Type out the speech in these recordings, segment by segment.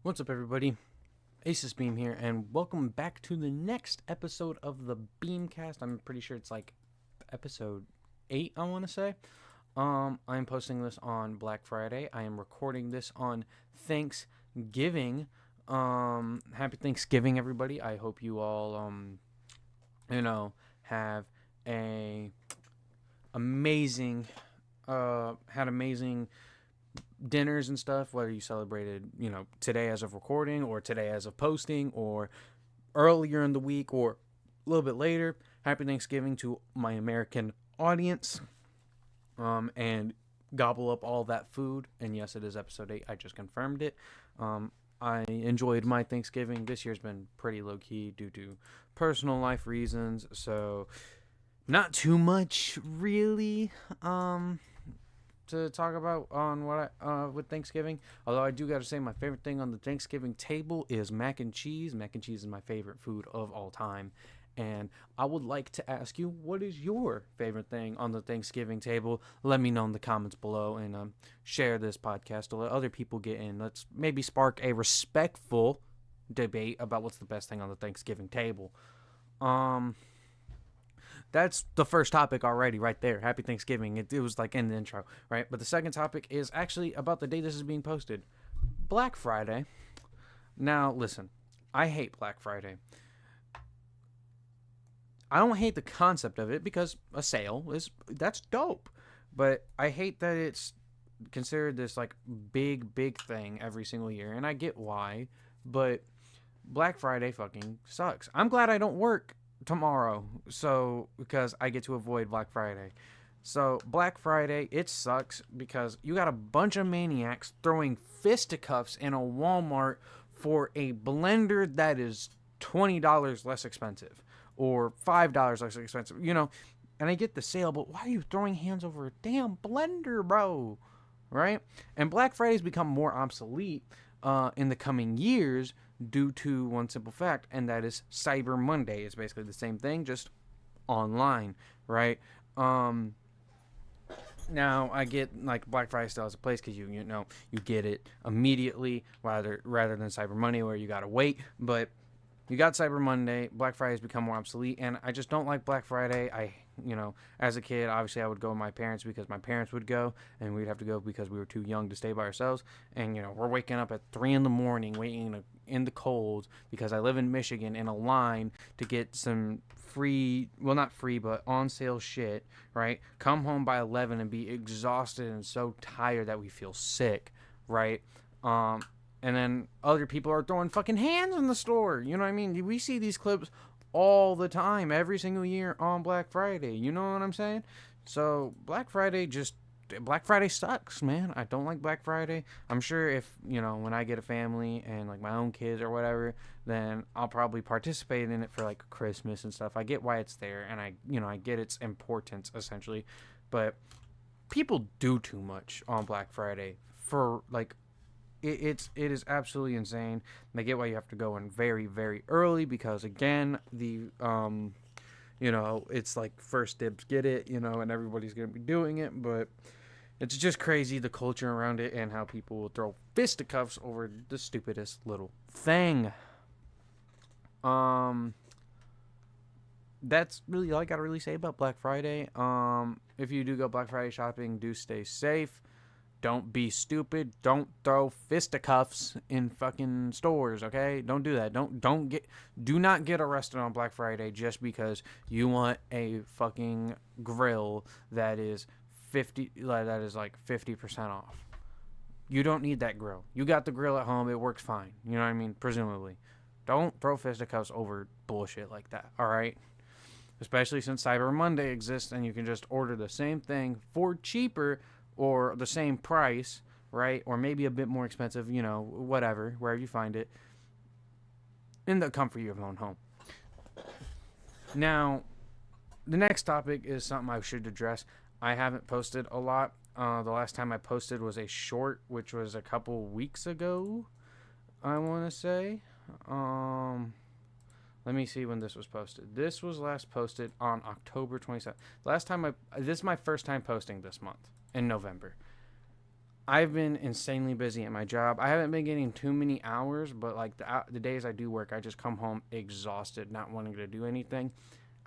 What's up, everybody? Asus Beam here, and welcome back to the next episode of the BeamCast. I'm pretty sure it's like episode 8, I want to say. I'm posting this on Black Friday. I am recording this on Thanksgiving. Happy Thanksgiving, everybody. I hope you all, have a amazing, had amazing dinners and stuff, whether you celebrated, today as of recording or today as of posting or earlier in the week or a little bit later. Happy Thanksgiving to my American audience. And gobble up all that food. And yes, it is episode 8. I just confirmed it. I enjoyed my Thanksgiving. This year's been pretty low-key due to personal life reasons. So not too much really to talk about on what with Thanksgiving. Although I do got to say my favorite thing on the Thanksgiving table is mac and cheese. Mac and cheese is my favorite food of all time. And I would like to ask you, what is your favorite thing on the Thanksgiving table? Let me know in the comments below, and share this podcast to let other people get in. Let's maybe spark a respectful debate about what's the best thing on the Thanksgiving table. That's the first topic already right there. Happy Thanksgiving. It was like in the intro, right? But the second topic is actually about the day this is being posted. Black Friday. Now, listen, I hate Black Friday. I don't hate the concept of it because a sale that's dope. But I hate that it's considered this like big thing every single year, and I get why, but Black Friday fucking sucks. I'm glad I don't work tomorrow, so because I get to avoid Black Friday. So Black Friday, it sucks because you got a bunch of maniacs throwing fisticuffs in a Walmart for a blender that is $20 less expensive or $5 less expensive, and I get the sale, but why are you throwing hands over a damn blender, bro? Right? And Black Friday's become more obsolete in the coming years due to one simple fact, and that is Cyber Monday. It's basically the same thing, just online, right? Now I get like Black Friday still has a place because you get it immediately rather than Cyber Monday where you gotta wait, but you got Cyber Monday. Black Friday has become more obsolete, and I just don't like Black Friday. As a kid, obviously I would go with my parents because my parents would go, and we'd have to go because we were too young to stay by ourselves. And, we're waking up at 3 in the morning, waiting in the cold because I live in Michigan in a line to get some free, well, not free, but on sale shit, right? Come home by 11 and be exhausted and so tired that we feel sick, right? And then other people are throwing fucking hands in the store. You know what I mean? We see these clips all the time, every single year on Black Friday. You know what I'm saying? So Black Friday sucks, man. I don't like Black Friday. I'm sure if, when I get a family and like my own kids or whatever, then I'll probably participate in it for like Christmas and stuff. I get why it's there, and I get its importance essentially. But people do too much on Black Friday for like it is absolutely insane. And I get why you have to go in very, very early because again, it's like first dibs get it, and everybody's gonna be doing it, but it's just crazy the culture around it and how people will throw fisticuffs over the stupidest little thing. That's really all I gotta really say about Black Friday. If you do go Black Friday shopping, do stay safe. Don't be stupid. Don't throw fisticuffs in fucking stores, okay? Don't do that. Do not get arrested on Black Friday just because you want a fucking grill that is like 50% off. You don't need that grill. You got the grill at home. It works fine. You know what I mean? Presumably. Don't throw fisticuffs over bullshit like that, all right? Especially since Cyber Monday exists and you can just order the same thing for cheaper or the same price, right? Or maybe a bit more expensive, whatever, wherever you find it, in the comfort of your own home. Now, the next topic is something I should address. I haven't posted a lot. The last time I posted was a short, which was a couple weeks ago, I want to say. Let me see when this was posted. This was last posted on October 27th. This is my first time posting this month in November. I've been insanely busy at my job. I haven't been getting too many hours, but like the days I do work, I just come home exhausted, not wanting to do anything.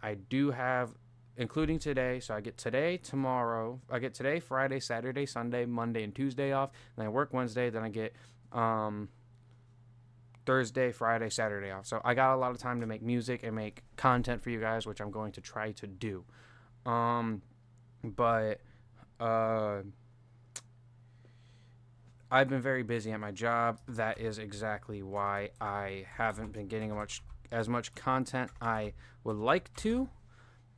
I do have, including today, so I get today, tomorrow. I get today, Friday, Saturday, Sunday, Monday, and Tuesday off. Then I work Wednesday. Then I get Thursday, Friday, Saturday off. So I got a lot of time to make music and make content for you guys, which I'm going to try to do. But I've been very busy at my job. That is exactly why I haven't been getting as much content I would like to.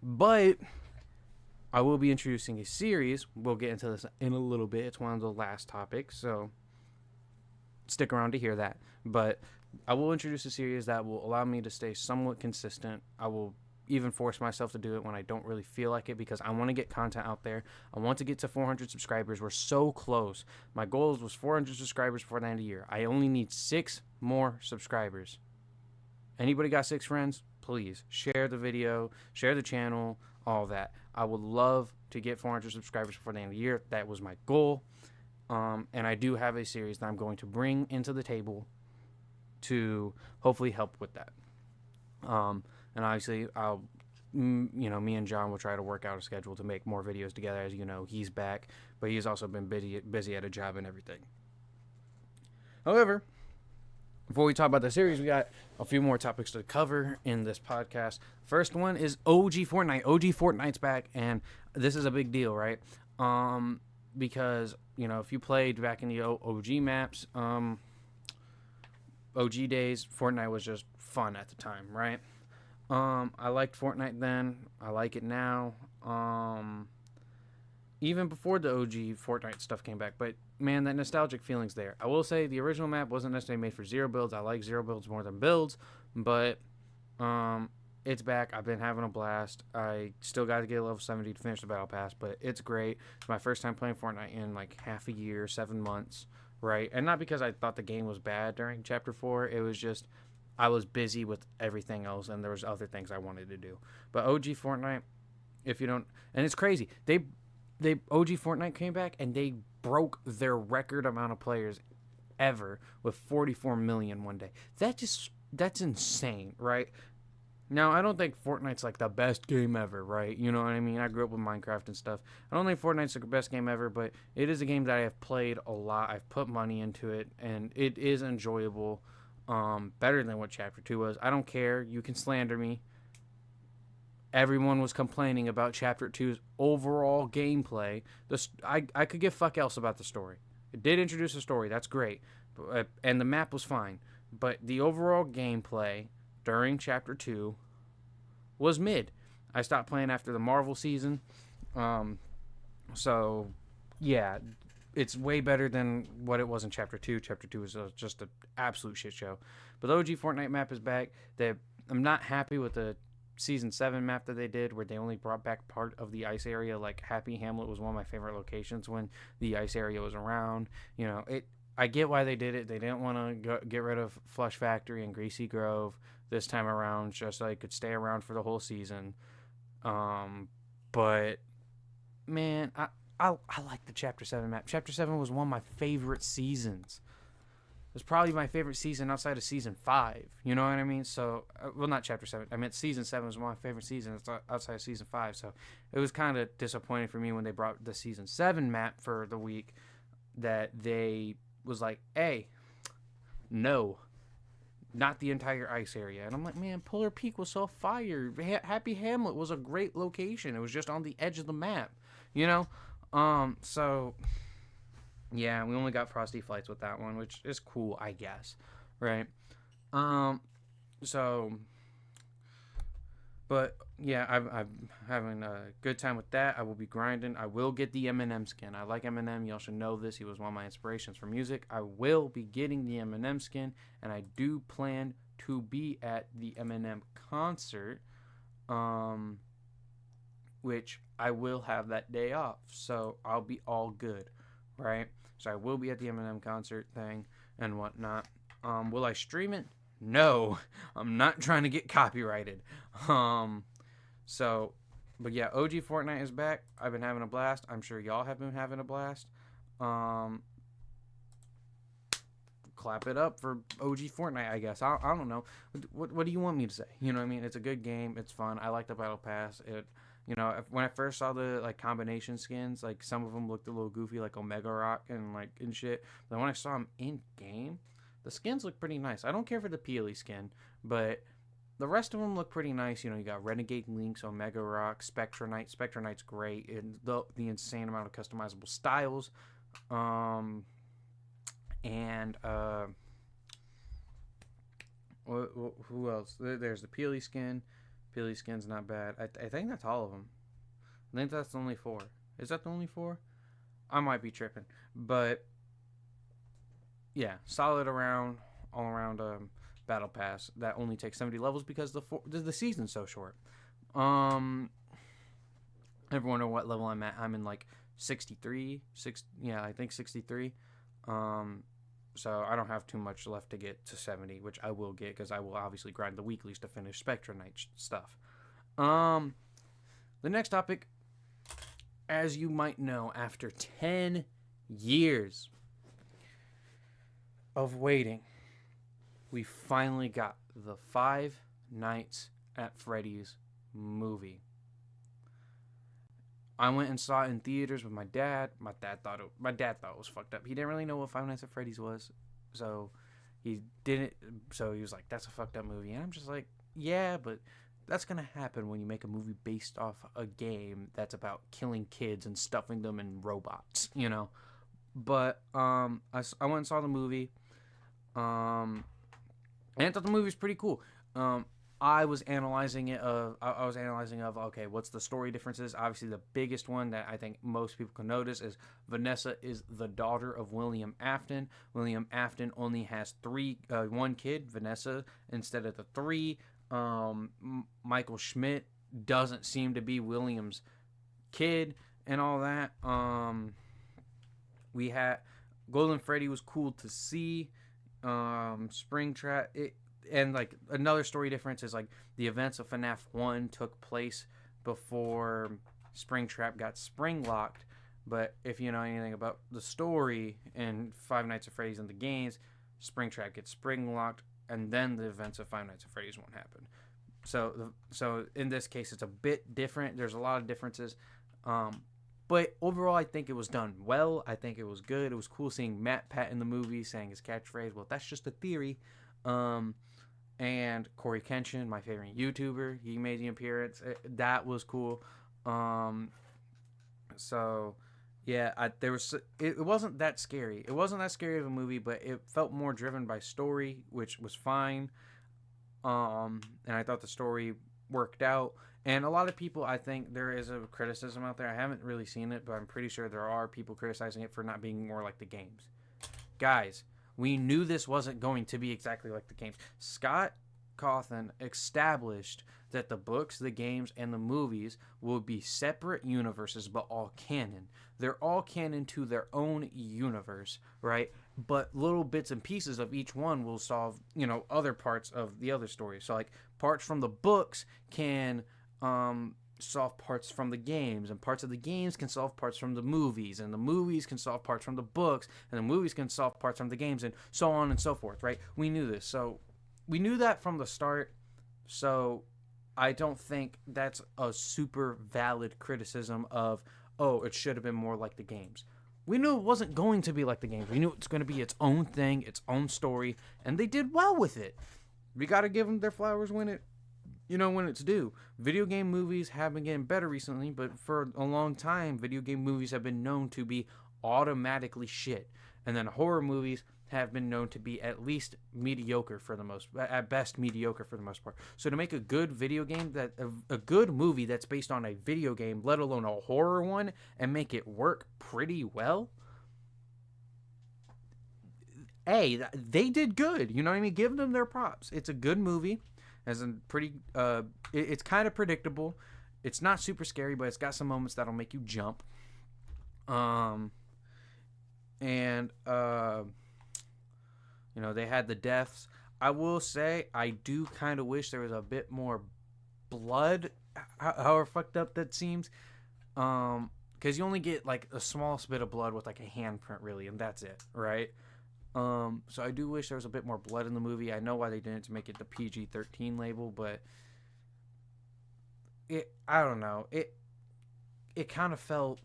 But I will be introducing a series. We'll get into this in a little bit. It's one of the last topics, so stick around to hear that. But I will introduce a series that will allow me to stay somewhat consistent. I will even force myself to do it when I don't really feel like it, because I want to get content out there. I want to get to 400 subscribers. We're so close. My goal was 400 subscribers before the end of the year. I only need 6 more subscribers. Anybody got 6 friends? Please share the video, share the channel, all that. I would love to get 400 subscribers before the end of the year. That was my goal. And I do have a series that I'm going to bring into the table to hopefully help with that. And obviously, me and John will try to work out a schedule to make more videos together. As you know, he's back, but he's also been busy at a job and everything. However, before we talk about the series, we got a few more topics to cover in this podcast. First one is OG Fortnite. OG Fortnite's back, and this is a big deal, right? Because, if you played back in the OG maps, OG days, Fortnite was just fun at the time, right? I liked Fortnite then. I like it now. Even before the OG Fortnite stuff came back. But, man, that nostalgic feeling's there. I will say the original map wasn't necessarily made for zero builds. I like zero builds more than builds. But it's back. I've been having a blast. I still got to get a level 70 to finish the Battle Pass. But it's great. It's my first time playing Fortnite in like half a year, 7 months. Right? And not because I thought the game was bad during Chapter 4. It was just I was busy with everything else, and there was other things I wanted to do. But OG Fortnite, if you don't... And it's crazy. They OG Fortnite came back, and they broke their record amount of players ever with 44 million one day. That's insane, right? Now, I don't think Fortnite's like the best game ever, right? You know what I mean? I grew up with Minecraft and stuff. I don't think Fortnite's the best game ever, but it is a game that I have played a lot. I've put money into it, and it is enjoyable. Better than what Chapter 2 was. I don't care. You can slander me. Everyone was complaining about Chapter 2's overall gameplay. I could give fuck else about the story. It did introduce a story. That's great. And the map was fine. But the overall gameplay during Chapter 2 was mid. I stopped playing after the Marvel season. So, yeah, it's way better than what it was in Chapter 2. Chapter 2 was just an absolute shit show. But the OG Fortnite map is back. I'm not happy with the Season 7 map that they did, where they only brought back part of the ice area. Like, Happy Hamlet was one of my favorite locations when the ice area was around. I get why they did it. They didn't want to get rid of Flush Factory and Greasy Grove this time around, just so they could stay around for the whole season. But, man, I like the Chapter 7 map. Chapter 7 was one of my favorite seasons. It was probably my favorite season outside of Season 5. You know what I mean? So, well, not Chapter 7. I meant Season 7 was one of my favorite seasons outside of Season 5. So, it was kind of disappointing for me when they brought the Season 7 map for the week that they was like, hey, no, not the entire ice area. And I'm like, man, Polar Peak was so fire. Happy Hamlet was a great location. It was just on the edge of the map, So, yeah, we only got Frosty Flights with that one, which is cool, I guess, right? But yeah, I'm having a good time with that. I will be grinding. I will get the Eminem skin. I like Eminem. Y'all should know this. He was one of my inspirations for music. I will be getting the Eminem skin, and I do plan to be at the Eminem concert, which I will have that day off. So I'll be all good, right? So I will be at the Eminem concert thing and whatnot. Will I stream it? No, I'm not trying to get copyrighted. But yeah, OG Fortnite is back. I've been having a blast. I'm sure y'all have been having a blast. clap it up for OG Fortnite, I guess. I don't know. What do you want me to say? You know what I mean? It's a good game. It's fun. I like the battle pass. When I first saw the like combination skins, like some of them looked a little goofy, like Omega Rock and shit. But when I saw them in game, the skins look pretty nice. I don't care for the Peely skin, but the rest of them look pretty nice. You got Renegade Lynx, Omega Rock, Spectra Knight. Spectra Knight's great, and the insane amount of customizable styles. Who else? There's the Peely skin. Peely skin's not bad. I think that's all of them. I think that's the only 4. Is that the only 4? I might be tripping, but yeah, solid all around battle pass that only takes 70 levels because the season's so short. Everyone know what level I'm at. I'm in like 63. I think 63. So I don't have too much left to get to 70, which I will get because I will obviously grind the weeklies to finish Spectra Knight stuff. The next topic, as you might know, after 10 years of waiting, we finally got the Five Nights at Freddy's movie. I went and saw it in theaters with my dad. My dad thought it was fucked up. He didn't really know what Five Nights at Freddy's was, so he didn't. So he was like, "That's a fucked up movie," and I'm just like, "Yeah, but that's gonna happen when you make a movie based off a game that's about killing kids and stuffing them in robots, But I went and saw the movie, and I thought the movie was pretty cool. I was analyzing it. Okay, what's the story differences? Obviously, the biggest one that I think most people can notice is Vanessa is the daughter of William Afton. William Afton only has one kid, Vanessa, instead of the 3. Michael Schmidt doesn't seem to be William's kid and all that. We had Golden Freddy was cool to see. Springtrap. And like another story difference is like the events of FNAF 1 took place before Springtrap got spring locked. But if you know anything about the story in Five Nights at Freddy's and the games, Springtrap gets spring locked, and then the events of Five Nights at Freddy's won't happen. So in this case, it's a bit different. There's a lot of differences. But overall, I think it was done well. I think it was good. It was cool seeing Matt Pat in the movie saying his catchphrase. Well, that's just a theory. And Corey Kenshin, my favorite YouTuber, he made the appearance. That was cool. So yeah, it wasn't that scary. It wasn't that scary of a movie, but it felt more driven by story, which was fine. And I thought the story worked out. And a lot of people, I think there is a criticism out there. I haven't really seen it, but I'm pretty sure there are people criticizing it for not being more like the games. Guys, we knew this wasn't going to be exactly like the games. Scott Cawthon established that the books, the games, and the movies will be separate universes, but all canon. They're all canon to their own universe, right? But little bits and pieces of each one will solve, other parts of the other story. So, like, parts from the books can solve parts from the games, and parts of the games can solve parts from the movies, and the movies can solve parts from the books, and the movies can solve parts from the games, and so on and so forth, right? We knew this. So we knew that from the start. So I don't think that's a super valid criticism of, oh, it should have been more like the games. We knew it wasn't going to be like the games. We knew it's going to be its own thing, its own story, and they did well with it. We got to give them their flowers when it's due. Video game movies have been getting better recently, but for a long time, video game movies have been known to be automatically shit. And then horror movies have been known to be at least mediocre at best mediocre for the most part. So to make a good video game, a good movie that's based on a video game, let alone a horror one, and make it work pretty well, they did good. You know what I mean? Give them their props. It's a good movie. It's kind of predictable. It's not super scary, but it's got some moments that'll make you jump. They had the deaths. I will say, I do kind of wish there was a bit more blood, however fucked up that seems. Because you only get, like, a small bit of blood with, like, a handprint, really, and that's it, right? So I do wish there was a bit more blood in the movie. I know why they didn't, to make it the PG-13 label, but I don't know. It kind of felt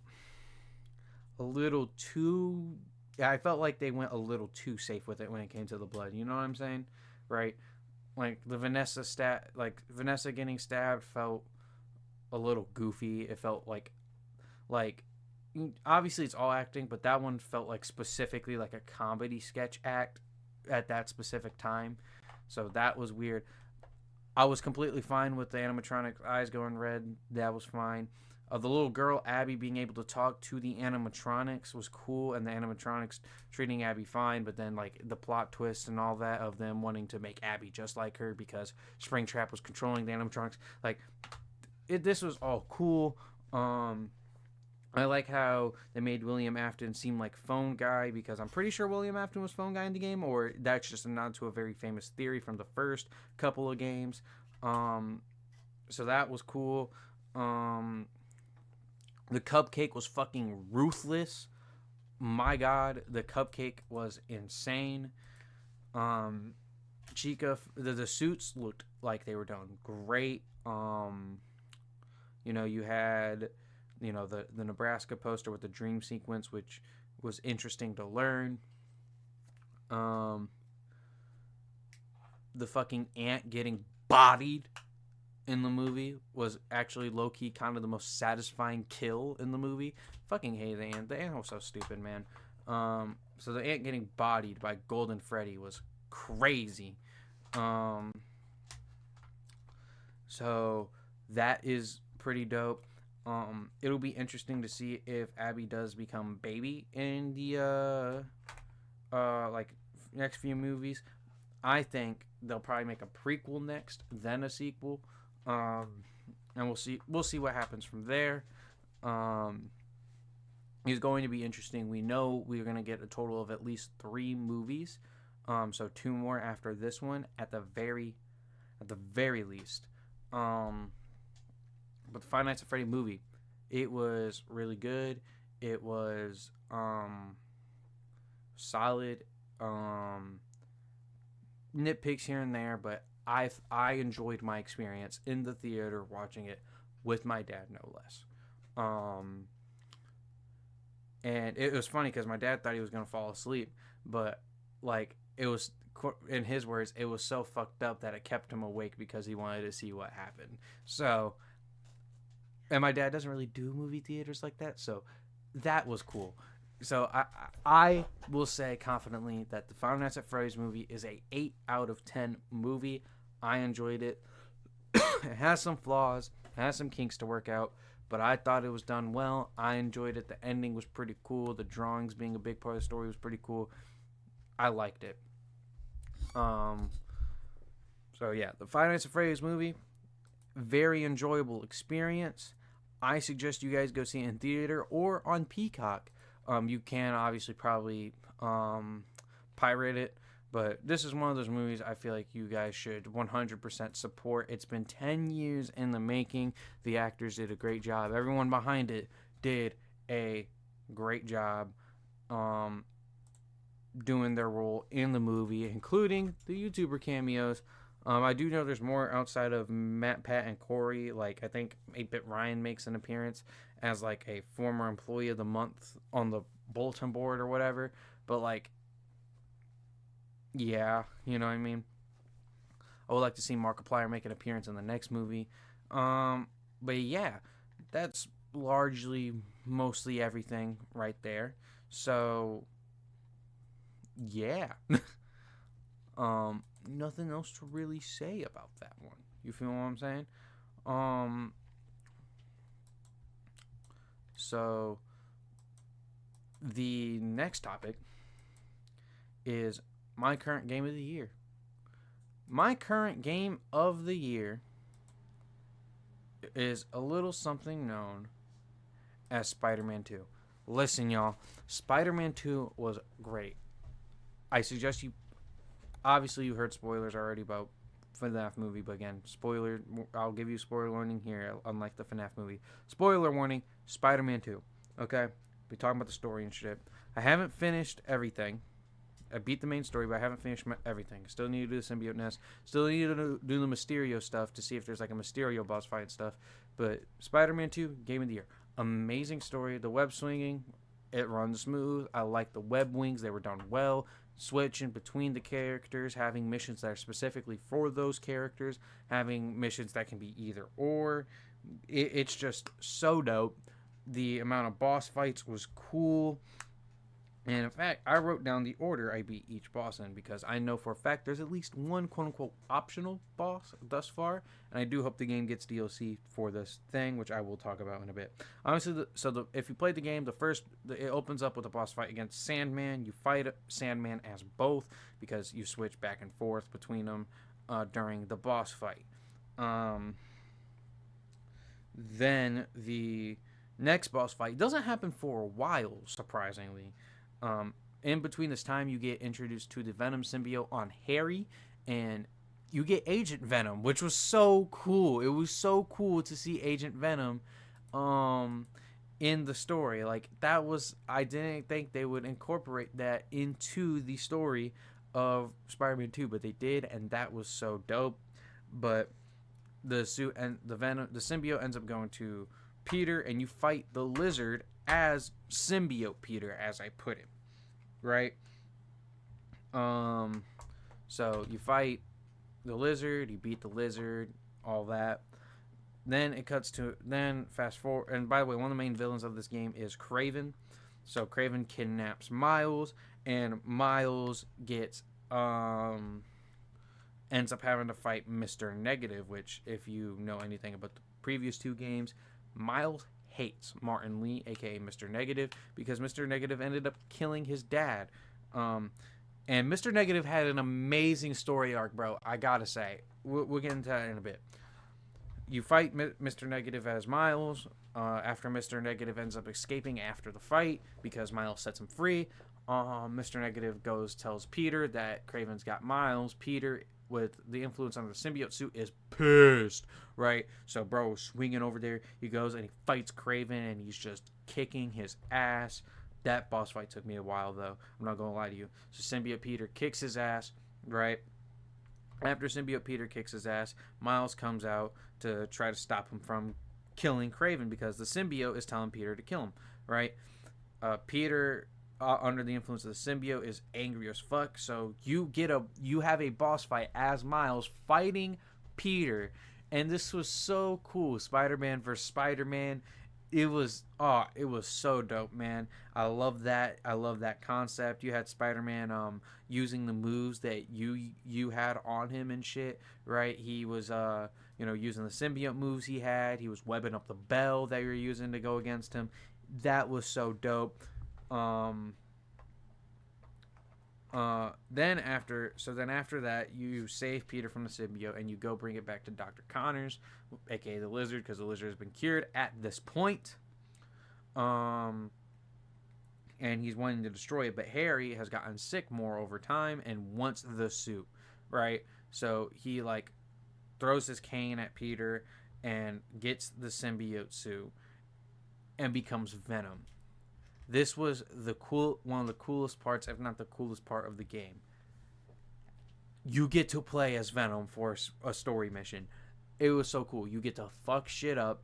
a little too. Yeah, I felt like they went a little too safe with it when it came to the blood. You know what I'm saying? Right? Like Vanessa getting stabbed felt a little goofy. It felt like obviously it's all acting, but that one felt like specifically like a comedy sketch act at that specific time. So that was weird. I was completely fine with the animatronic eyes going red. That was fine. The little girl Abby being able to talk to the animatronics was cool, and the animatronics treating Abby fine. But then like the plot twist and all that of them wanting to make Abby just like her because Springtrap was controlling the animatronics. Like this was all cool. I like how they made William Afton seem like Phone Guy, because I'm pretty sure William Afton was Phone Guy in the game, or that's just a nod to a very famous theory from the first couple of games. So that was cool. The cupcake was fucking ruthless. My God, the cupcake was insane. Chica, the suits looked like they were done great. You had the Nebraska poster with the dream sequence, which was interesting to learn. The fucking ant getting bodied in the movie was actually low-key kind of the most satisfying kill in the movie. Fucking hate the ant. The ant was so stupid, man. So the ant getting bodied by Golden Freddy was crazy. So that is pretty dope. It'll be interesting to see if Abby does become baby in the next few movies. I think they'll probably make a prequel next, then a sequel, and we'll see what happens from there. It's going to be interesting. We know we're going to get a total of at least 3 movies, so 2 more after this one at the very least. But the Five Nights at Freddy movie, it was really good. It was solid. Nitpicks here and there, but I enjoyed my experience in the theater watching it with my dad, no less. And it was funny because my dad thought he was gonna fall asleep, but like it was, in his words, it was so fucked up that it kept him awake because he wanted to see what happened. So, and my dad doesn't really do movie theaters like that, so that was cool. So I will say confidently that the Five Nights at Freddy's movie is a 8 out of 10 movie. I enjoyed it. It has some flaws, has some kinks to work out, but I thought it was done well. I enjoyed it. The ending was pretty cool. The drawings being a big part of the story was pretty cool. I liked it. So yeah, the Five Nights at Freddy's movie, very enjoyable experience. I suggest you guys go see it in theater or on Peacock. You can obviously probably pirate it, but this is one of those movies I feel like you guys should 100% support. It's been 10 years in the making. The actors did a great job. Everyone behind it did a great job doing their role in the movie, including the YouTuber cameos. I do know there's more outside of Matt, Pat, and Corey. Like, I think 8-Bit Ryan makes an appearance as, like, a former employee of the month on the bulletin board or whatever. But, like, yeah, you know what I mean? I would like to see Markiplier make an appearance in the next movie. But, yeah, that's largely, mostly everything right there. So, yeah. Nothing else to really say about that one. You feel what I'm saying? So the next topic is my current game of the year. My current game of the year is a little something known as Spider-Man 2. Listen, y'all, Spider-Man 2 was great. I suggest you, obviously you heard spoilers already about FNAF movie, but again, spoiler, I'll give you spoiler warning here, unlike the FNAF movie. Spoiler warning, Spider-Man 2, okay? We're talking about the story and shit. I haven't finished everything, I beat the main story, but I haven't finished everything. Still need to do the symbiote nest. Still need to do the Mysterio stuff to see if there's like a Mysterio boss fight and stuff. But Spider-Man 2, Game of the Year. Amazing story. The web swinging, it runs smooth. I like the web wings. They were done well. Switching between the characters, having missions that are specifically for those characters, having missions that can be either or. It's just so dope. The amount of boss fights was cool. And in fact, I wrote down the order I beat each boss in because I know for a fact there's at least one quote-unquote optional boss thus far. And I do hope the game gets DLC for this thing, which I will talk about in a bit. Honestly, if you played the game, it opens up with a boss fight against Sandman. You fight Sandman as both because you switch back and forth between them during the boss fight. Then the next boss fight doesn't happen for a while, surprisingly. In between this time, you get introduced to the Venom symbiote on Harry, and you get Agent Venom, which was so cool. It was so cool to see Agent Venom in the story. Like, that was, I didn't think they would incorporate that into the story of Spider-Man 2, but they did, and that was so dope. But the suit and the symbiote ends up going to Peter, and you fight the Lizard as Symbiote Peter, as I put it, right? So you fight the Lizard, you beat the Lizard, all that. Then it cuts to, fast forward, and by the way, one of the main villains of this game is Kraven. So Kraven kidnaps Miles, and Miles gets ends up having to fight Mr. Negative, which, if you know anything about the previous two games, Miles hates Martin Lee, aka Mr. Negative, because Mr. Negative ended up killing his dad. And Mr. Negative had an amazing story arc, bro. I gotta say, we'll get into that in a bit. You fight Mr. Negative as Miles. After Mr. Negative ends up escaping after the fight because Miles sets him free, Mr. Negative tells Peter that Kraven's got Miles. Peter, with the influence on the symbiote suit, is pissed, right? So bro swinging over there, he goes and he fights Kraven, and he's just kicking his ass. That boss fight took me a while, though. I'm not gonna lie to you. So symbiote Peter kicks his ass, right? After symbiote Peter kicks his ass, Miles comes out to try to stop him from killing Kraven because the symbiote is telling Peter to kill him, right? Peter, under the influence of the symbiote, is angry as fuck. So you have a boss fight as Miles fighting Peter, and this was so cool. Spider-Man versus Spider-Man. It was so dope, man. I love that. I love that concept. You had Spider-Man using the moves that you had on him and shit, right? He was using the symbiote moves he had. He was webbing up the bell that you're using to go against him. That was so dope. Then after that, you save Peter from the symbiote and you go bring it back to Dr. Connors, aka the Lizard, because the Lizard has been cured at this point. And he's wanting to destroy it, but Harry has gotten sick more over time and wants the suit, right? So he throws his cane at Peter and gets the symbiote suit and becomes Venom. This was one of the coolest parts, if not the coolest part of the game. You get to play as Venom for a story mission. It was so cool. You get to fuck shit up,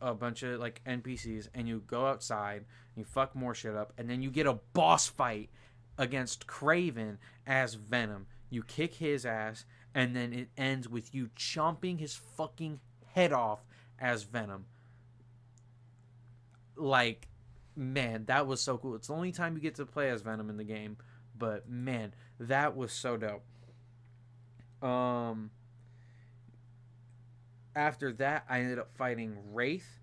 a bunch of NPCs, and you go outside and you fuck more shit up, and then you get a boss fight against Kraven as Venom. You kick his ass, and then it ends with you chomping his fucking head off as Venom. Man, that was so cool. It's the only time you get to play as Venom in the game, but man, that was so dope. After that, I ended up fighting Wraith,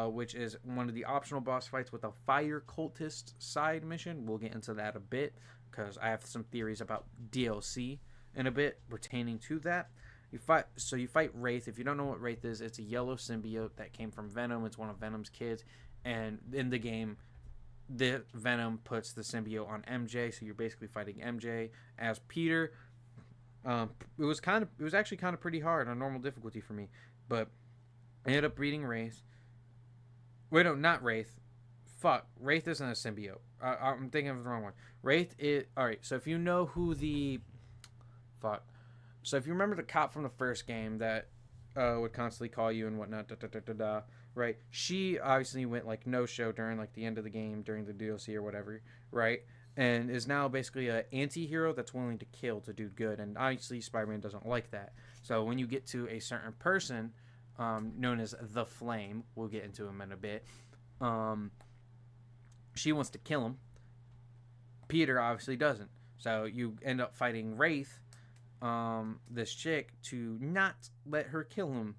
which is one of the optional boss fights with a fire cultist side mission. We'll get into that a bit because I have some theories about DLC in a bit pertaining to that. You fight Wraith. If you don't know what Wraith is, it's a yellow symbiote that came from Venom. It's one of Venom's kids. And in the game, the Venom puts the symbiote on MJ, so you're basically fighting MJ as Peter. It was actually kind of pretty hard on normal difficulty for me, but I ended up beating Wraith. Wait, no, not Wraith. fuck, Wraith isn't a symbiote. I'm thinking of the wrong one. Wraith is all right. So if you know who the fuck, so if you remember the cop from the first game that would constantly call you and whatnot, right? She obviously went like no show during like the end of the game during the DLC or whatever, right? And is now basically an anti-hero that's willing to kill to do good. And obviously Spider-Man doesn't like that. So when you get to a certain person, known as the Flame, we'll get into him in a bit. She wants to kill him. Peter obviously doesn't. So you end up fighting Wraith, this chick, to not let her kill him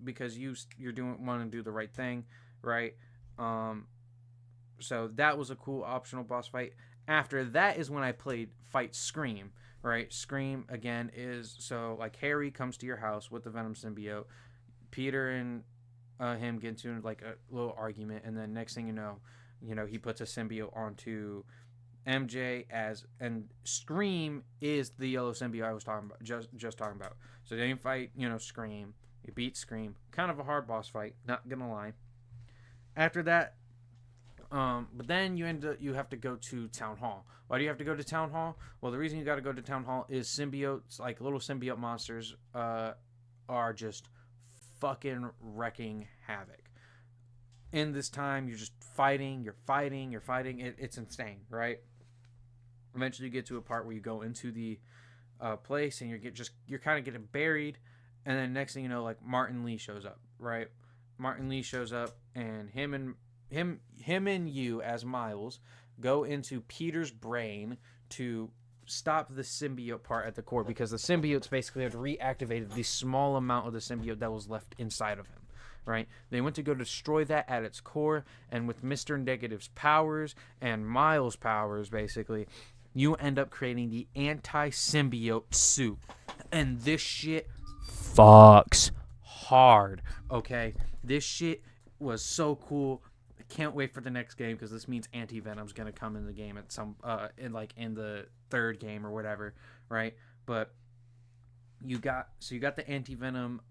because you're want to do the right thing, right? So that was a cool optional boss fight. After that is when I fight Scream, right? Scream again is so like Harry comes to your house with the Venom symbiote. Peter and him get into like a little argument, and then next thing you know, he puts a symbiote onto MJ and Scream is the yellow symbiote I was talking about, just talking about. So then you fight, Scream. You beat Scream. Kind of a hard boss fight, not gonna lie. After that, but then you have to go to Town Hall. Why do you have to go to Town Hall? Well, the reason you got to go to Town Hall is symbiotes, like little symbiote monsters, are just fucking wrecking havoc. In this time, you're just fighting. It's insane, right? Eventually, you get to a part where you go into the place and you're kind of getting buried, and then next thing you know, like Martin Lee shows up, right? Martin Lee shows up, and him and you as Miles go into Peter's brain to stop the symbiote part at the core, because the symbiotes basically had reactivated the small amount of the symbiote that was left inside of him, right? They went to go destroy that at its core, and with Mr. Negative's powers and Miles' powers, basically, you end up creating the anti-symbiote suit. And this shit fucks hard, okay? This shit was so cool. I can't wait for the next game, because this means Anti-Venom's gonna come in the game at some in the third game or whatever, right? But you got the Anti-Venom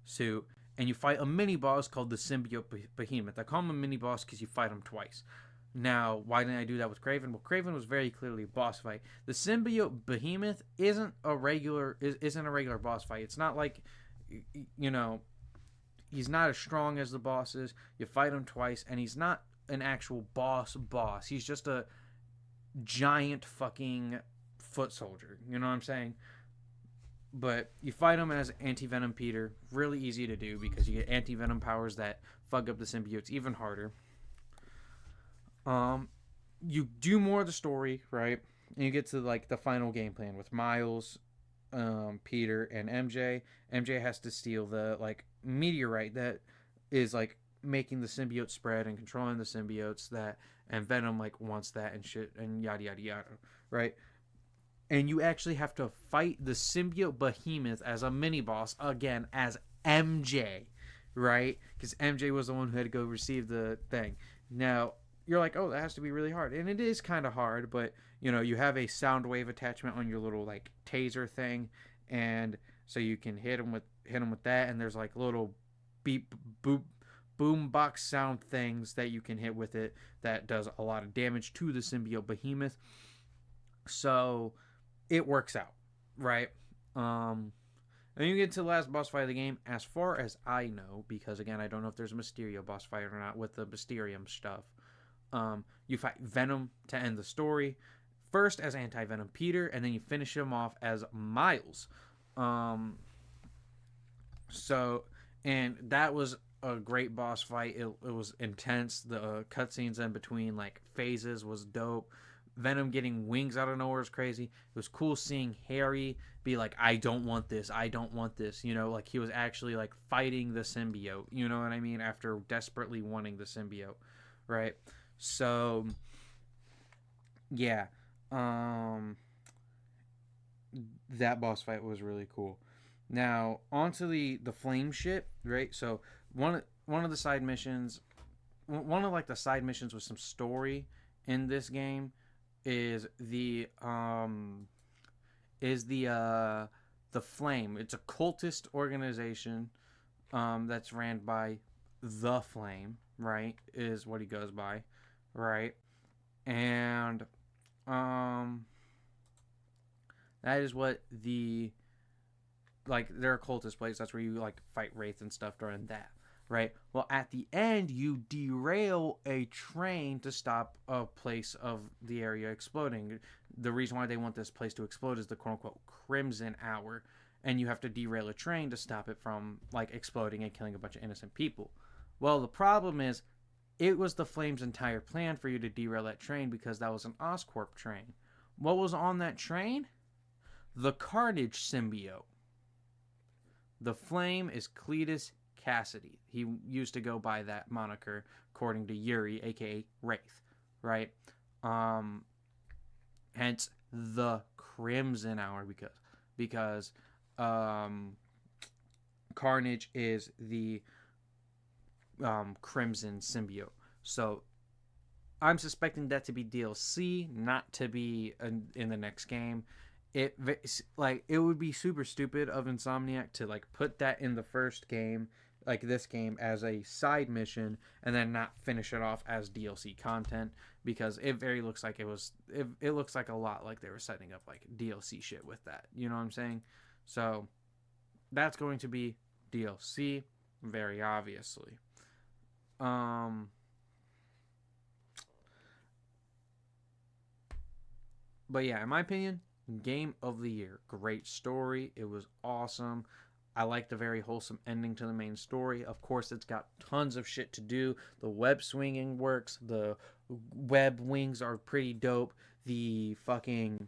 suit, and you fight a mini boss called the Symbiote Behemoth. I call him a mini boss because you fight him twice. Now, why didn't I do that with Kraven? Well, Kraven was very clearly a boss fight. The Symbiote Behemoth isn't a regular boss fight. It's not like, he's not as strong as the bosses. You fight him twice, and he's not an actual boss. He's just a giant fucking foot soldier. You know what I'm saying? But you fight him as Anti-Venom Peter. Really easy to do because you get Anti-Venom powers that fuck up the symbiotes even harder. You do more of the story, right? And you get to like the final game plan with Miles, Peter, and MJ. MJ has to steal the like meteorite that is like making the symbiote spread and controlling the symbiotes, and Venom like wants that and shit and yada yada yada, right? And you actually have to fight the symbiote behemoth as a mini boss again as MJ, right? Because MJ was the one who had to go receive the thing. Now you're like, oh, that has to be really hard, and it is kind of hard, but you have a sound wave attachment on your little like taser thing, and so you can hit him with that, and there's like little beep boop boom box sound things that you can hit with it that does a lot of damage to the symbiote behemoth. So it works out, right? And you get to the last boss fight of the game, as far as I know, because again, I don't know if there's a Mysterio boss fight or not with the Mysterium stuff. You fight Venom to end the story, first as Anti-Venom Peter, and then you finish him off as Miles. And that was a great boss fight. It was intense. The cutscenes in between like phases was dope. Venom getting wings out of nowhere is crazy. It was cool seeing Harry be like, I don't want this. Like he was actually like fighting the symbiote, you know what I mean? After desperately wanting the symbiote, right? So, yeah. That boss fight was really cool. Now, onto the flame shit, right? So, one of the side missions, one of like the side missions with some story in this game is the Flame. It's a cultist organization that's ran by the Flame, right, is what he goes by, right? And that is what the like their occultist place. That's where you like fight wraiths and stuff during that, right? Well, at the end, you derail a train to stop a place of the area exploding. The reason why they want this place to explode is the quote unquote Crimson Hour, and you have to derail a train to stop it from like exploding and killing a bunch of innocent people. Well, the problem is it was the Flames' entire plan for you to derail that train because that was an Oscorp train. What was on that train? The Carnage symbiote. The Flame is Cletus Cassidy. He used to go by that moniker, according to Yuri, aka Wraith, right? Hence the Crimson Hour because Carnage is the Crimson symbiote. So I'm suspecting that to be DLC, not to be in the next game. It would be super stupid of Insomniac to like put that in the first game, like this game, as a side mission and then not finish it off as DLC content, because it very looks like it looks like a lot like they were setting up like DLC shit with that. You know what I'm saying? So that's going to be DLC, very obviously. But yeah, in my opinion, game of the year. Great story. It was awesome. I like the very wholesome ending to the main story. Of course, it's got tons of shit to do. The web swinging works. The web wings are pretty dope. The fucking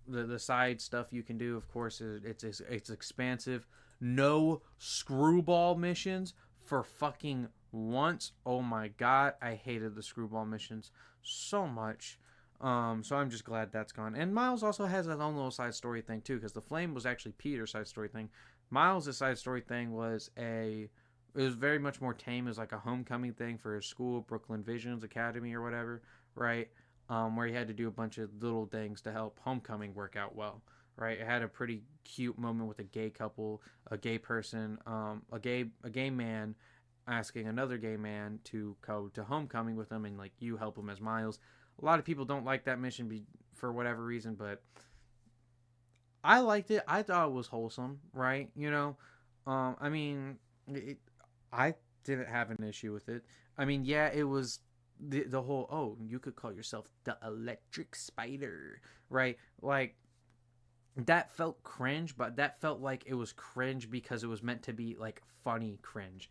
the side stuff you can do, of course, it's expansive. No screwball missions for fucking once. Oh my god, I hated the screwball missions so much. So I'm just glad that's gone. And Miles also has his own little side story thing too, because the Flame was actually Peter's side story thing. Miles' side story thing was it was very much more tame. It was like a homecoming thing for his school, Brooklyn Visions Academy or whatever, right? Where he had to do a bunch of little things to help homecoming work out well, right? It had a pretty cute moment with a gay couple, a gay person, a gay man asking another gay man to go to homecoming with him, and like you help him as Miles. A lot of people don't like that mission for whatever reason, but I liked it. I thought it was wholesome, right? You know, I mean, I didn't have an issue with it. I mean, yeah, it was the whole, oh, you could call yourself the Electric Spider, right? Like that felt cringe, but that felt like it was cringe because it was meant to be like funny cringe.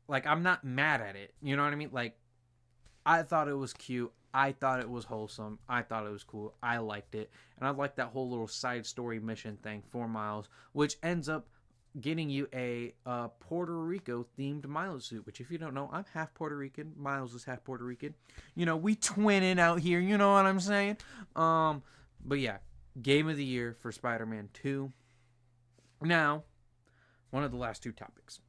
Like I'm not mad at it. You know what I mean? Like I thought it was cute. I thought it was wholesome. I thought it was cool. I liked it. And I liked that whole little side story mission thing for Miles, which ends up getting you a Puerto Rico themed Miles suit, which if you don't know, I'm half Puerto Rican. Miles is half Puerto Rican. You know, we twinning out here. You know what I'm saying? But yeah, game of the year for Spider-Man 2. Now, one of the last two topics.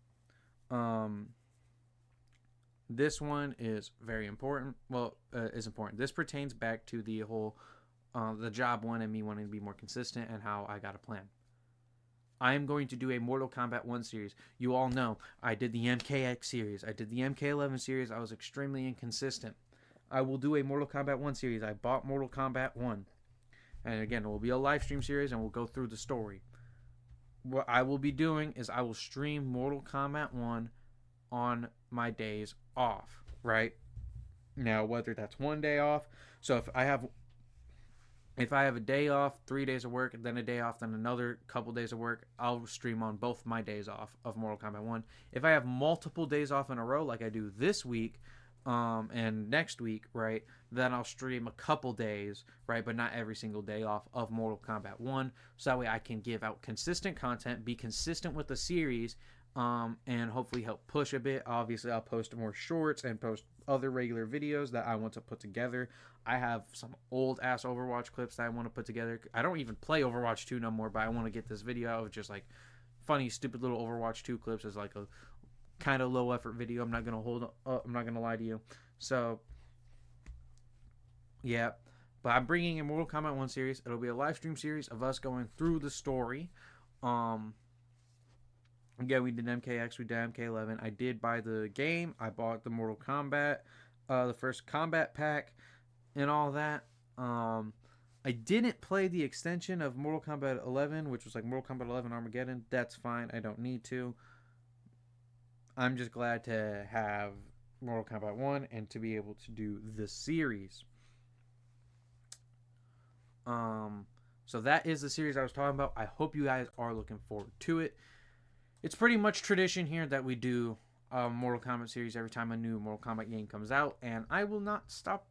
This one is very important. Well, is important. This pertains back to the whole the job one and me wanting to be more consistent and how I got a plan. I am going to do a Mortal Kombat 1 series. You all know I did the MKX series. I did the MK11 series. I was extremely inconsistent. I will do a Mortal Kombat 1 series. I bought Mortal Kombat 1. And again, it will be a live stream series and we'll go through the story. What I will be doing is I will stream Mortal Kombat 1 on my days off, right? Now, whether that's one day off, so if I have a day off, 3 days of work, then a day off, then another couple days of work, I'll stream on both my days off of Mortal Kombat 1. If I have multiple days off in a row, like I do this week, and next week, right, then I'll stream a couple days, right, but not every single day off of Mortal Kombat 1, so that way I can give out consistent content, be consistent with the series, and hopefully help push a bit. Obviously, I'll post more shorts and post other regular videos that I want to put together. I have some old ass Overwatch clips that I want to put together. I don't even play Overwatch 2 no more, but I want to get this video out of just like funny, stupid little Overwatch 2 clips as like a kind of low effort video. I'm not gonna lie to you. So yeah, but I'm bringing a Mortal Kombat 1 series. It'll be a live stream series of us going through the story. Again, we did MKX, we did MK11. I did buy the game. I bought the Mortal Kombat, the first combat pack, and all that. I didn't play the extension of Mortal Kombat 11, which was like Mortal Kombat 11 Armageddon. That's fine. I don't need to. I'm just glad to have Mortal Kombat 1 and to be able to do the series. So that is the series I was talking about. I hope you guys are looking forward to it. It's pretty much tradition here that we do a Mortal Kombat series every time a new Mortal Kombat game comes out, and I will not stop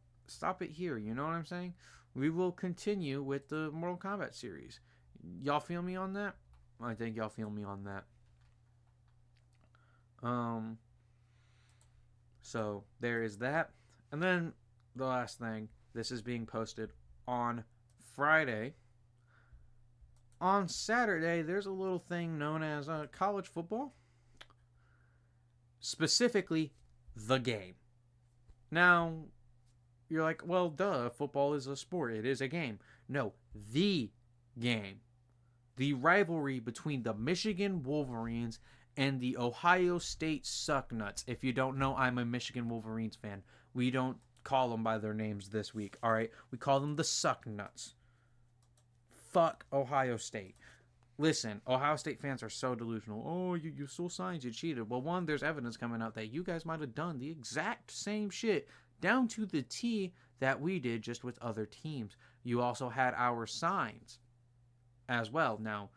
it here. You know what I'm saying? We will continue with the Mortal Kombat series. Y'all feel me on that? I think y'all feel me on that. So there is that. And then the last thing, this is being posted on Friday. On Saturday, there's a little thing known as college football. Specifically, the game. Now, you're like, well, duh, football is a sport. It is a game. No, the game. The rivalry between the Michigan Wolverines and the Ohio State Sucknuts. If you don't know, I'm a Michigan Wolverines fan. We don't call them by their names this week, all right? We call them the Sucknuts. Fuck Ohio State. Listen, Ohio State fans are so delusional. Oh, you stole signs, you cheated. Well, one, there's evidence coming out that you guys might have done the exact same shit down to the T that we did, just with other teams. You also had our signs as well. Now,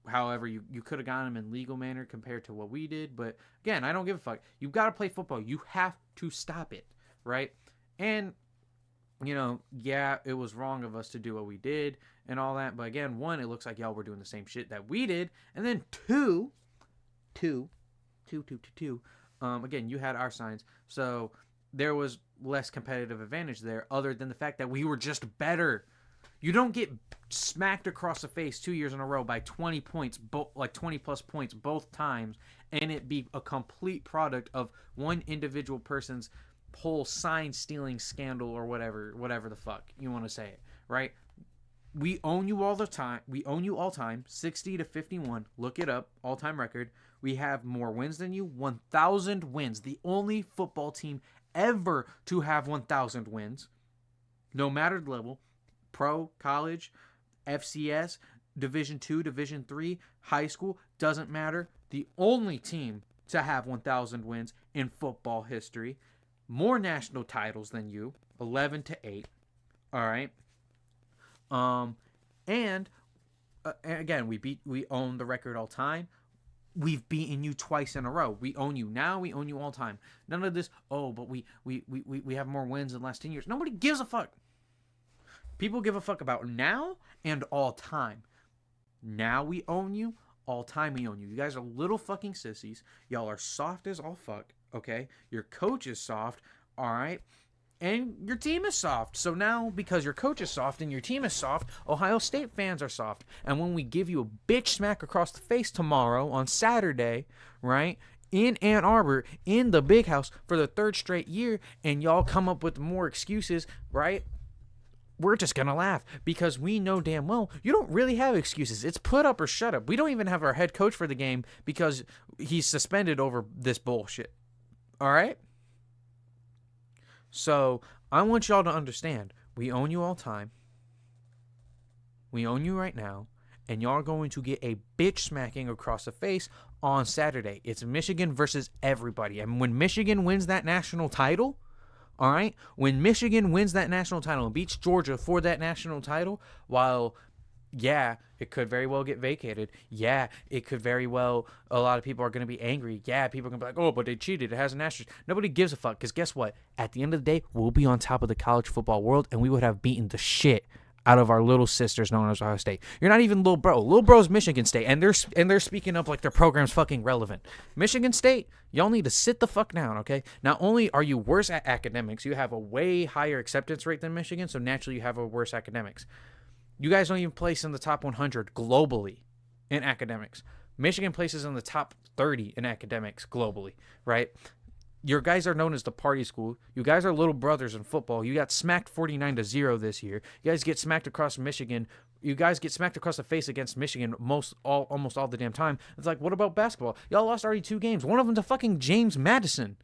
however, you could have gotten them in legal manner compared to what we did. But again, I don't give a fuck. You got to play football. You have to stop it, right? And, you know, yeah, it was wrong of us to do what we did and all that. But again, one, it looks like y'all were doing the same shit that we did. And then two, again, you had our signs. So there was less competitive advantage there other than the fact that we were just better. You don't get smacked across the face 2 years in a row by 20 points, like 20 plus points both times, and it be a complete product of one individual person's whole sign stealing scandal or whatever the fuck you want to say it, right? We own you all the time. We own you all time, 60-51. Look it up, all-time record. We have more wins than you, 1,000 wins. The only football team ever to have 1,000 wins, no matter the level. Pro, college, FCS, Division 2, Division 3, high school, doesn't matter. The only team to have 1,000 wins in football history. More national titles than you, 11-8. All right. And again, we own the record all time. We've beaten you twice in a row. We own you now. We own you all time. None of this. Oh, but we have more wins in the last 10 years. Nobody gives a fuck. People give a fuck about now and all time. Now we own you. All time we own you. You guys are little fucking sissies. Y'all are soft as all fuck. Okay? Your coach is soft. All right? And your team is soft. So now, because your coach is soft and your team is soft, Ohio State fans are soft. And when we give you a bitch smack across the face tomorrow on Saturday, right, in Ann Arbor, in the big house for the third straight year, and y'all come up with more excuses, right, we're just going to laugh because we know damn well you don't really have excuses. It's put up or shut up. We don't even have our head coach for the game because he's suspended over this bullshit. All right? So I want y'all to understand, we own you all time. We own you right now. And y'all are going to get a bitch smacking across the face on Saturday. It's Michigan versus everybody. And when Michigan wins that national title, all right, when Michigan wins that national title and beats Georgia for that national title, while, yeah, it could very well get vacated. Yeah, it could very well, a lot of people are going to be angry. Yeah, people are going to be like, oh, but they cheated. It has an asterisk. Nobody gives a fuck because guess what? At the end of the day, we'll be on top of the college football world and we would have beaten the shit out of our little sisters known as Ohio State. You're not even little bro. Little bro's Michigan State, and they're speaking up like their program's fucking relevant. Michigan State, y'all need to sit the fuck down, okay? Not only are you worse at academics, you have a way higher acceptance rate than Michigan, so naturally you have a worse academics. You guys don't even place in the top 100 globally in academics. Michigan places in the top 30 in academics globally, right? Your guys are known as the party school. You guys are little brothers in football. You got smacked 49-0 this year. You guys get smacked across Michigan. You guys get smacked across the face against Michigan almost all the damn time. It's like, what about basketball? Y'all lost already 2 games. One of them to fucking James Madison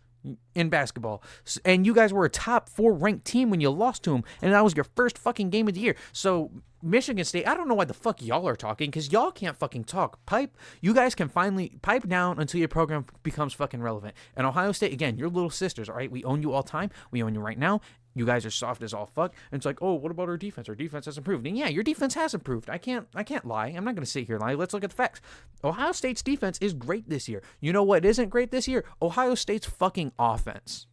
in basketball. And you guys were a top 4 ranked team when you lost to him. And that was your first fucking game of the year. So Michigan State, I don't know why the fuck y'all are talking, because y'all can't fucking talk. You guys can finally pipe down until your program becomes fucking relevant. And Ohio State, again, your little sisters, all right? We own you all time. We own you right now. You guys are soft as all fuck. And it's like, oh, what about our defense? Our defense has improved. And yeah, your defense has improved. I can't lie. I'm not going to sit here and lie. Let's look at the facts. Ohio State's defense is great this year. You know what isn't great this year? Ohio State's fucking offense.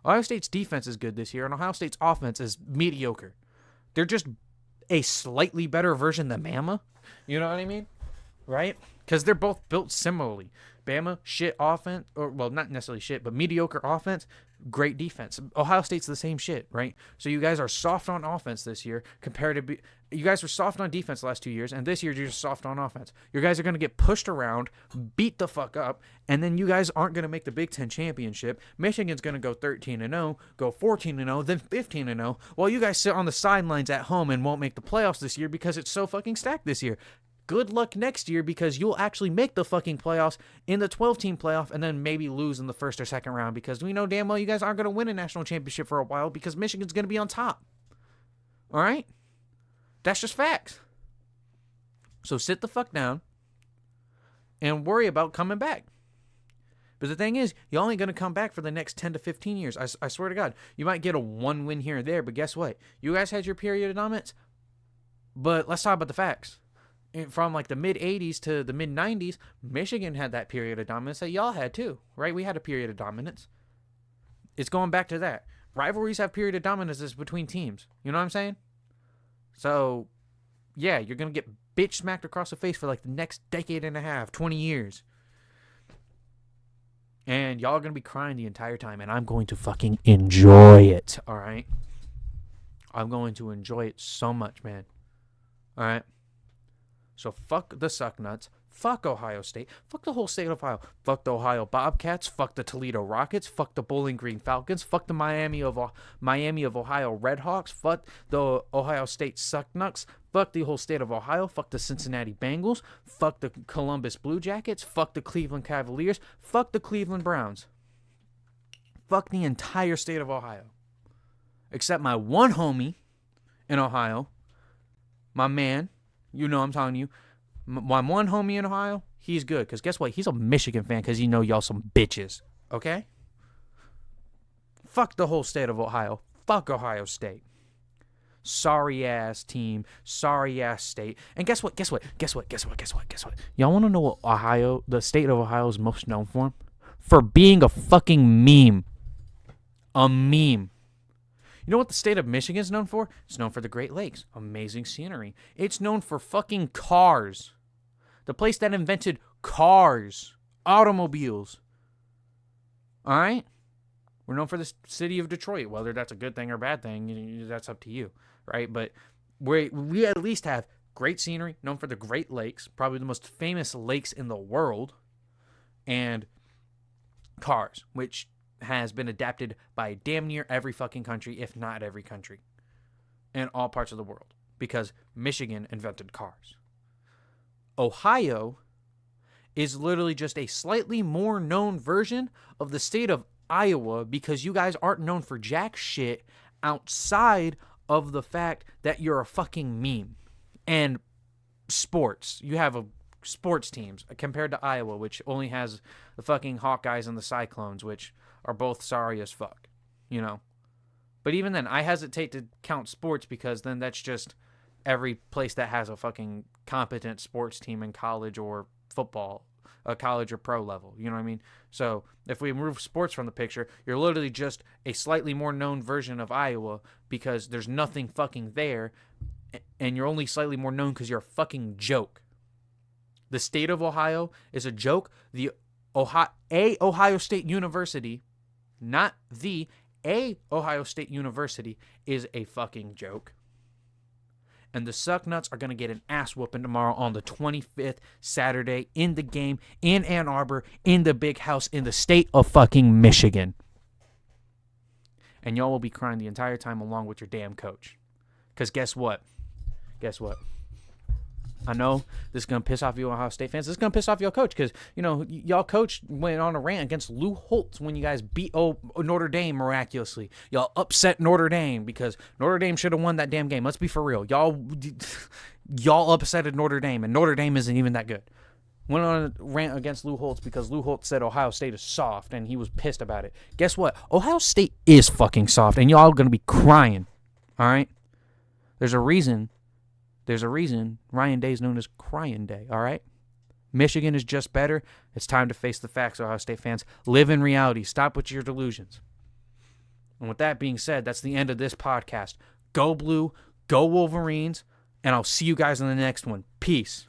Ohio State's defense is good this year, and Ohio State's offense is mediocre. They're just a slightly better version than Bama. You know what I mean? Right? Because they're both built similarly. Bama, shit offense, or, well, not necessarily shit, but mediocre offense, great defense. Ohio State's the same shit, right? So you guys are soft on offense this year compared to... You guys were soft on defense the last 2 years, and this year you're just soft on offense. You guys are going to get pushed around, beat the fuck up, and then you guys aren't going to make the Big Ten championship. Michigan's going to go 13-0, go 14-0, then 15-0, while you guys sit on the sidelines at home and won't make the playoffs this year because it's so fucking stacked this year. Good luck next year, because you'll actually make the fucking playoffs in the 12-team playoff and then maybe lose in the first or second round, because we know damn well you guys aren't going to win a national championship for a while because Michigan's going to be on top. All right? That's just facts. So sit the fuck down and worry about coming back. But the thing is, you're only going to come back for the next 10 to 15 years. I swear to God. You might get a 1 win here and there, but guess what? You guys had your period of dominance, but let's talk about the facts. From like the mid-'80s to the mid-'90s, Michigan had that period of dominance that y'all had too, right? We had a period of dominance. It's going back to that. Rivalries have period of dominances between teams. You know what I'm saying? So, yeah, you're going to get bitch smacked across the face for like the next decade and a half, 20 years. And y'all are going to be crying the entire time, and I'm going to fucking enjoy it, all right? I'm going to enjoy it so much, man. All right? So fuck the suck nuts. Fuck Ohio State. Fuck the whole state of Ohio. Fuck the Ohio Bobcats. Fuck the Toledo Rockets. Fuck the Bowling Green Falcons. Fuck the Miami of Ohio Redhawks. Fuck the Ohio State Sucknuts. Fuck the whole state of Ohio. Fuck the Cincinnati Bengals. Fuck the Columbus Blue Jackets. Fuck the Cleveland Cavaliers. Fuck the Cleveland Browns. Fuck the entire state of Ohio. Except my one homie in Ohio. My man. You know I'm telling you. My one homie in Ohio, he's good. Because guess what? He's a Michigan fan because you know y'all some bitches. Okay? Fuck the whole state of Ohio. Fuck Ohio State. Sorry-ass team. Sorry-ass state. And guess what? Y'all want to know what the state of Ohio is most known for? For being a fucking meme. A meme. You know what the state of Michigan is known for? It's known for the Great Lakes. Amazing scenery. It's known for fucking cars. The place that invented cars. Automobiles. All right? We're known for the city of Detroit. Whether that's a good thing or bad thing, that's up to you. Right? But we at least have great scenery. Known for the Great Lakes. Probably the most famous lakes in the world. And cars. Which has been adapted by damn near every fucking country, if not every country, in all parts of the world, because Michigan invented cars. Ohio is literally just a slightly more known version of the state of Iowa, because you guys aren't known for jack shit outside of the fact that you're a fucking meme. And sports. You have sports teams compared to Iowa, which only has the fucking Hawkeyes and the Cyclones, which are both sorry as fuck, you know. But even then, I hesitate to count sports, because then that's just every place that has a fucking competent sports team in college or football, college or pro level, you know what I mean? So if we remove sports from the picture, you're literally just a slightly more known version of Iowa, because there's nothing fucking there, and you're only slightly more known because you're a fucking joke. The state of Ohio is a joke. Ohio State University, not a Ohio State University, is a fucking joke. And the Sucknuts are going to get an ass whooping tomorrow on the 25th, Saturday, in the game, in Ann Arbor, in the big house, in the state of fucking Michigan. And y'all will be crying the entire time along with your damn coach. Because guess what? I know this is going to piss off you Ohio State fans. This is going to piss off your coach because, y'all coach went on a rant against Lou Holtz when you guys beat Notre Dame miraculously. Y'all upset Notre Dame because Notre Dame should have won that damn game. Let's be for real. Y'all upsetted Notre Dame, and Notre Dame isn't even that good. Went on a rant against Lou Holtz because Lou Holtz said Ohio State is soft, and he was pissed about it. Guess what? Ohio State is fucking soft, and y'all going to be crying. All right? There's a reason Ryan Day is known as Crying Day, all right? Michigan is just better. It's time to face the facts, Ohio State fans. Live in reality. Stop with your delusions. And with that being said, that's the end of this podcast. Go Blue, go Wolverines, and I'll see you guys in the next one. Peace.